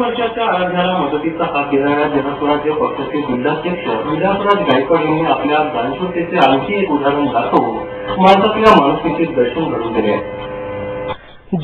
वर्षाच्या आराध्याला मदतीचा हात देणाऱ्या जनस्वराज्य पक्षाचे जिल्हाध्यक्ष विलासराज गायकवाड यांनी आपल्या दानशूरतेचे आणखी एक उदाहरण दाखवून माणसातल्या माणुसकीचे दर्शन घडवून दिले आहे.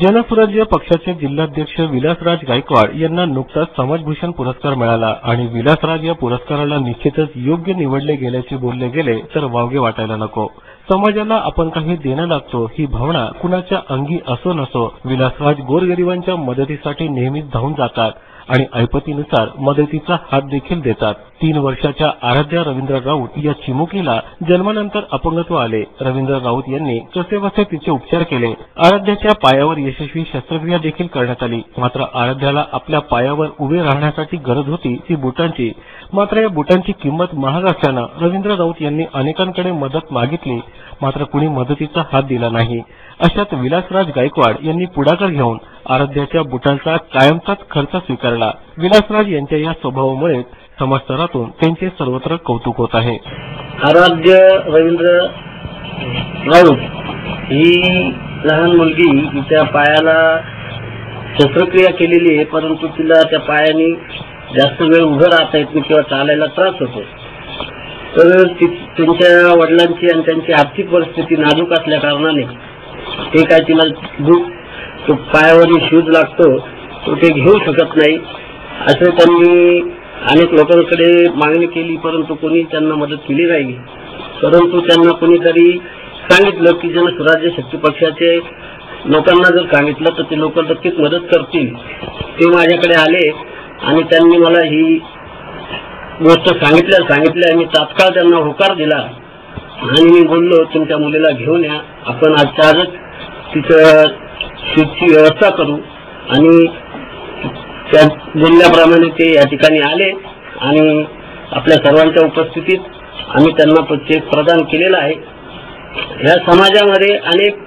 जनस्वराज्य पक्षाचे जिल्हाध्यक्ष विलासराज गायकवाड यांना नुकताच समाजभूषण पुरस्कार मिळाला आणि विलासराज या पुरस्काराला निश्चितच योग्य निवडले गेल्याचे बोलले गेले तर वावगे वाटायला नको. समाजाला आपण काही देणं लागतो ही भावना कुणाच्या अंगी असो नसो विलासराज गोरगरिबांच्या मदतीसाठी नेहमीच धावून जातात आणि ऐपतीनुसार मदतीचा हात देखील देतात. 3 वर्षाच्या आराध्या रवींद्र राऊत या चिमुकलीला जन्मानंतर अपंगत्व आले. रवींद्र राऊत यांनी कसेबसे तिचे उपचार केले. आराध्याच्या पायावर यशस्वी शस्त्रक्रिया देखील करण्यात आली. मात्र आराध्याला आपल्या पायावर उभे राहण्यासाठी गरज होती ती बुटांची. मात्र या बुटांची किंमत महाग असल्यानं रवींद्र राऊत यांनी अनेकांकडे मदत मागितली मात्र कुणी मदतीचा हात दिला नाही. अशात विलासराज गायकवाड यांनी पुढाकार घेऊन आराध्याच्या बुटांचा कायमचाच खर्च स्वीकारला. विलासराज यांच्या या स्वभावामुळे समाजस्तरातून त्यांचे सर्वत्र कौतुक होत आहे. आराध्य रवींद्र राऊत ही लहान मुलगी तिच्या पायाला शस्त्रक्रिया केलेली आहे परंतु तिला त्या पायाने जास्त वेळ उभं राहता येत नाही किंवा चालायला त्रास होतो. तर त्यांच्या वडिलांची आणि त्यांची आर्थिक परिस्थिती नाजूक असल्या कारणाने ते काय तिला तो पायावर शूज लागतो तो ते घेऊ शकत नाही असं त्यांनी अनेक लोकांकडे मागणी केली परंतु कोणी त्यांना मदत केली नाही. परंतु त्यांना कोणीतरी सांगितलं की जनस्वराज्य शक्ती पक्षाचे लोकांना जर सांगितलं तर ते लोक नक्कीच मदत करतील. ते माझ्याकडे आले आणि त्यांनी मला ही गोष्ट सांगितल्या आणि तात्काळ त्यांना होकार दिला आणि मी बोललो तुमच्या मुलीला घेऊन या आपण आजच्या आजच तिचं शूजची व्यवस्था करू आणि त्या बोलल्याप्रमाणे ते या ठिकाणी आले आणि आपल्या सर्वांच्या उपस्थितीत आम्ही त्यांना चेक प्रदान केलेला आहे. या समाजामध्ये अनेक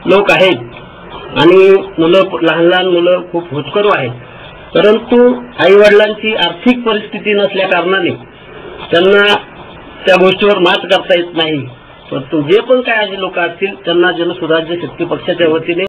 लोक आहेत आणि लहान लहान मुलं खूप होतकरू आहेत परंतु आई वडिलांची आर्थिक परिस्थिती नसल्या कारणाने त्यांना त्या गोष्टीवर मात करता येत नाही. परंतु जे पण काय लोक असतील त्यांना जनस्वराज्य शक्ती पक्षाच्या वतीने